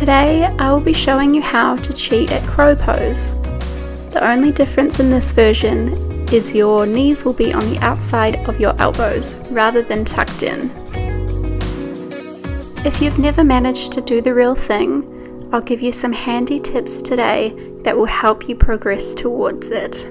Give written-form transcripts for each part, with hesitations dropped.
Today I will be showing you how to cheat at crow pose. The only difference in this version is your knees will be on the outside of your elbows rather than tucked in. If you've never managed to do the real thing, I'll give you some handy tips today that will help you progress towards it.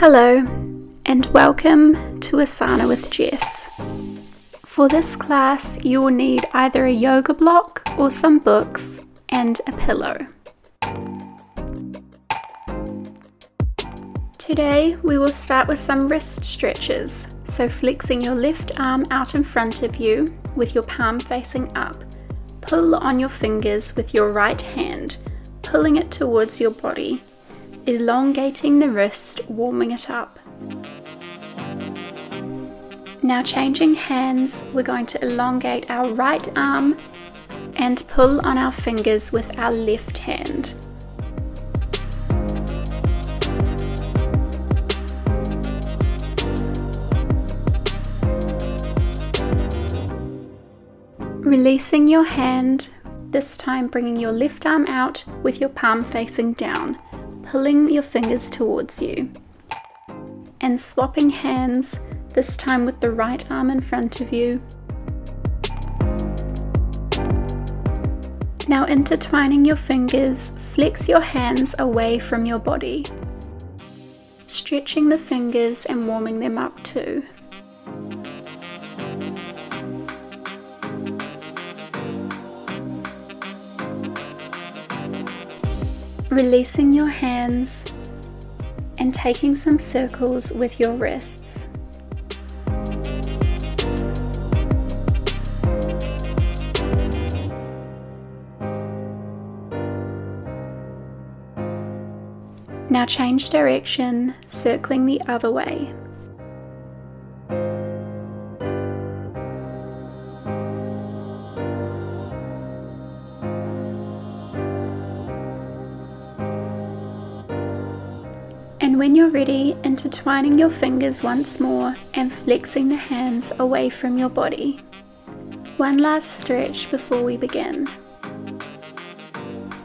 Hello, and welcome to Asana with Jess. For this class, you will need either a yoga block or some books and a pillow. Today, we will start with some wrist stretches. So flexing your left arm out in front of you with your palm facing up. Pull on your fingers with your right hand, pulling it towards your body. Elongating the wrist, warming it up. Now changing hands, we're going to elongate our right arm and pull on our fingers with our left hand. Releasing your hand, this time bringing your left arm out with your palm facing down. Pulling your fingers towards you and swapping hands, this time with the right arm in front of you. Now intertwining your fingers, flex your hands away from your body, stretching the fingers and warming them up too. Releasing your hands and taking some circles with your wrists. Now change direction, circling the other way. And when you're ready, intertwining your fingers once more and flexing the hands away from your body. One last stretch before we begin.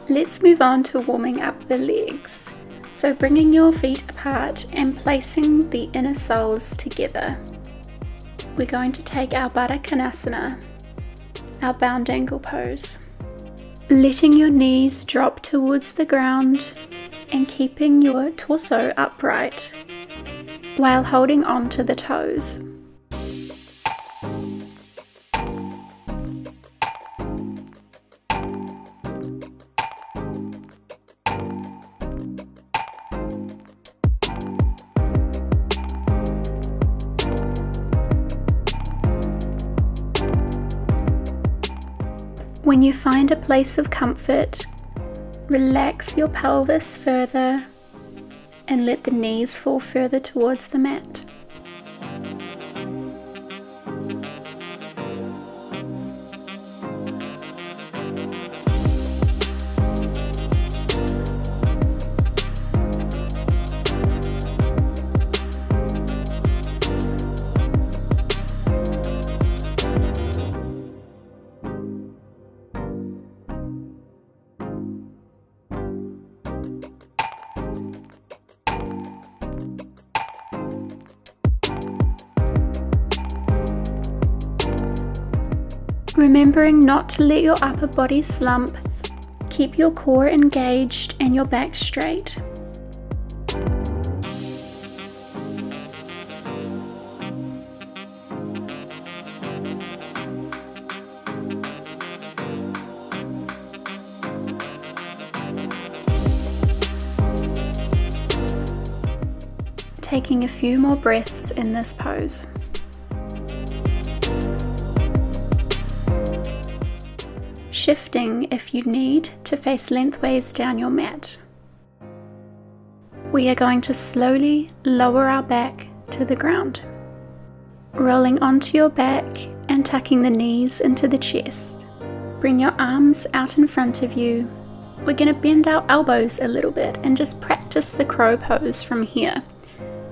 Let's move on to warming up the legs. So bringing your feet apart and placing the inner soles together. We're going to take our Bakasana, our bound ankle pose. Letting your knees drop towards the ground and keeping your torso upright while holding on to the toes. When you find a place of comfort, relax your pelvis further and let the knees fall further towards the mat. Remembering not to let your upper body slump, keep your core engaged and your back straight. Taking a few more breaths in this pose. Shifting if you need to face lengthways down your mat. We are going to slowly lower our back to the ground. rolling onto your back and tucking the knees into the chest. Bring your arms out in front of you we're going to bend our elbows a little bit and just practice the crow pose from here.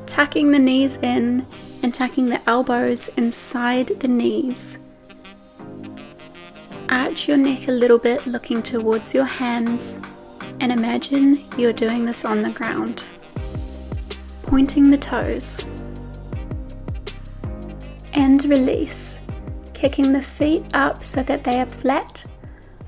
Tucking the knees in and tucking the elbows inside the knees. Arch your neck a little bit, looking towards your hands, and imagine you're doing this on the ground. Pointing the toes. And release. Kicking the feet up so that they are flat,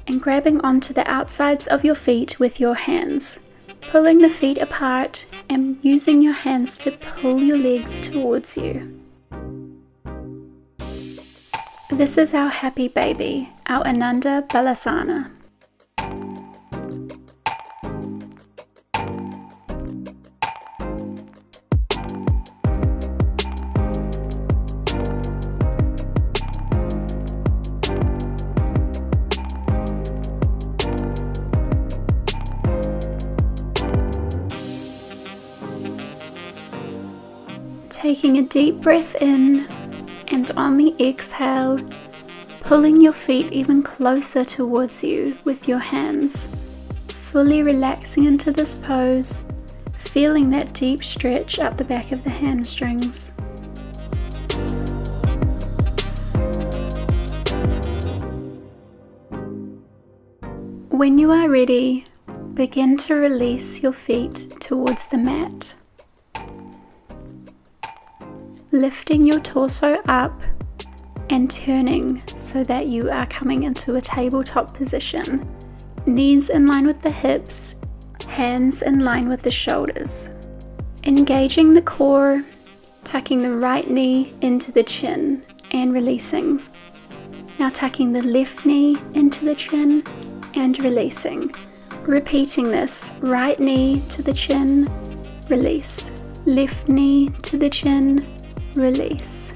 and grabbing onto the outsides of your feet with your hands. Pulling the feet apart and using your hands to pull your legs towards you. This is our happy baby, our Ananda Balasana. Taking a deep breath in, and on the exhale, pulling your feet even closer towards you with your hands, fully relaxing into this pose, feeling that deep stretch up the back of the hamstrings. When you are ready, begin to release your feet towards the mat. Lifting your torso up and turning so that you are coming into a tabletop position. Knees in line with the hips, hands in line with the shoulders. Engaging the core, tucking the right knee into the chin and releasing. Now tucking the left knee into the chin and releasing. Repeating this, right knee to the chin, release. Left knee to the chin, release.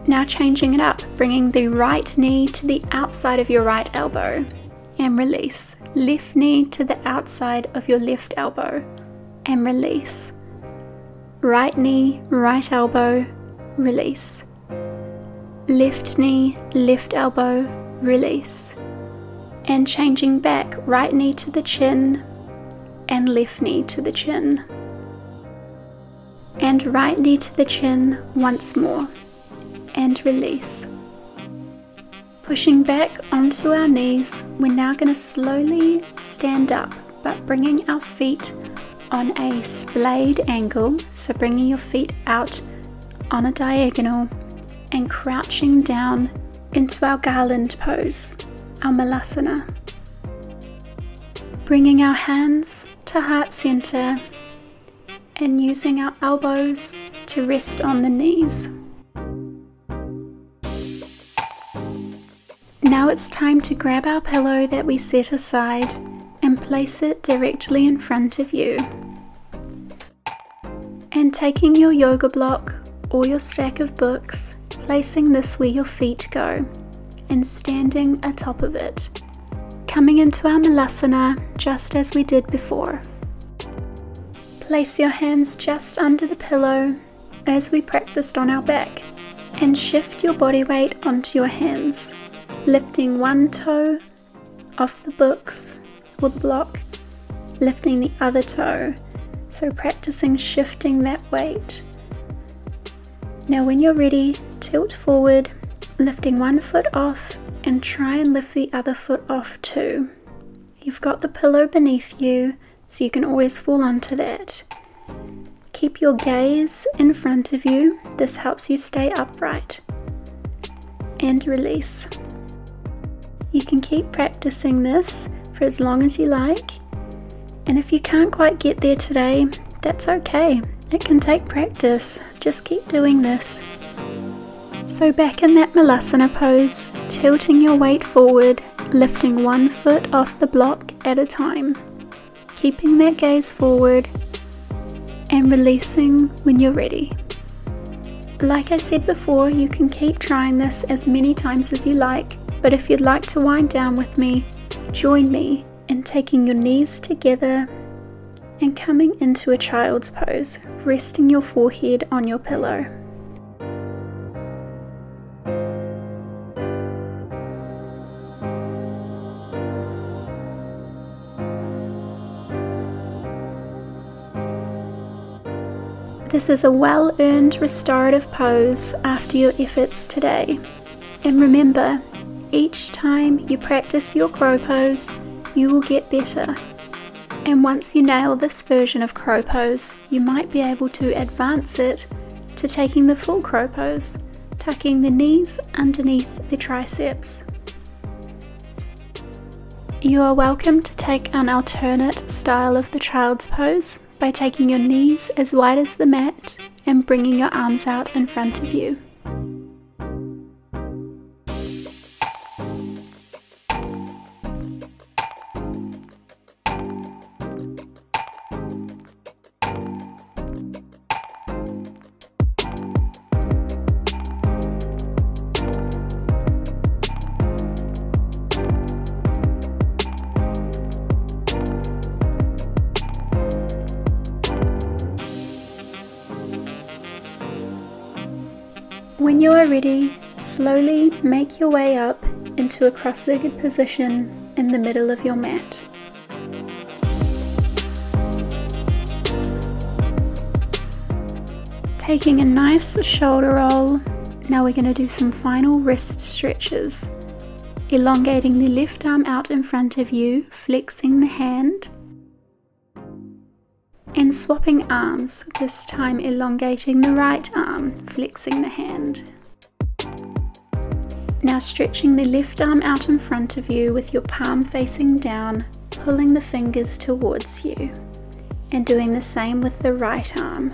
Now changing it up, bringing the right knee to the outside of your right elbow and release. Left knee to the outside of your left elbow and release. Right knee, right elbow, release. Left knee, left elbow, release. And changing back, right knee to the chin and left knee to the chin. And right knee to the chin once more, and release. Pushing back onto our knees, we're now going to slowly stand up, but bringing our feet on a splayed angle, so bringing your feet out on a diagonal and crouching down into our garland pose, our Malasana. Bringing our hands to heart center and using our elbows to rest on the knees. Now it's time to grab our pillow that we set aside and place it directly in front of you. And taking your yoga block or your stack of books, placing this where your feet go and standing atop of it. Coming into our Malasana just as we did before. Place your hands just under the pillow as we practiced on our back, and shift your body weight onto your hands, lifting one toe off the books or the block, lifting the other toe, so practicing shifting that weight. Now when you're ready, tilt forward, lifting one foot off and try and lift the other foot off too. You've got the pillow beneath you, so you can always fall onto that. Keep your gaze in front of you. This helps you stay upright. And release. You can keep practicing this for as long as you like. And if you can't quite get there today, that's okay. It can take practice. Just keep doing this. So back in that Malasana pose, tilting your weight forward, lifting one foot off the block at a time. Keeping that gaze forward and releasing when you're ready. Like I said before, you can keep trying this as many times as you like, but if you'd like to wind down with me, join me in taking your knees together and coming into a child's pose, resting your forehead on your pillow. This is a well-earned restorative pose after your efforts today. And remember, each time you practice your crow pose, you will get better. And once you nail this version of crow pose, you might be able to advance it to taking the full crow pose, tucking the knees underneath the triceps. You are welcome to take an alternate style of the child's pose by taking your knees as wide as the mat and bringing your arms out in front of you. When you are ready, slowly make your way up into a cross-legged position in the middle of your mat. Taking a nice shoulder roll, now we're going to do some final wrist stretches. Elongating the left arm out in front of you, flexing the hand. And swapping arms, this time elongating the right arm, flexing the hand. Now stretching the left arm out in front of you with your palm facing down, pulling the fingers towards you. And doing the same with the right arm.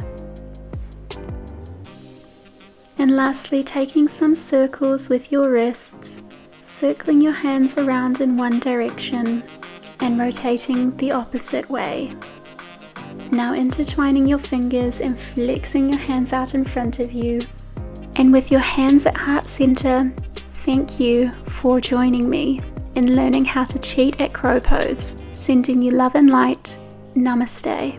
And lastly, taking some circles with your wrists, circling your hands around in one direction and rotating the opposite way. Now intertwining your fingers and flexing your hands out in front of you. And with your hands at heart center, thank you for joining me in learning how to cheat at crow pose. Sending you love and light. Namaste.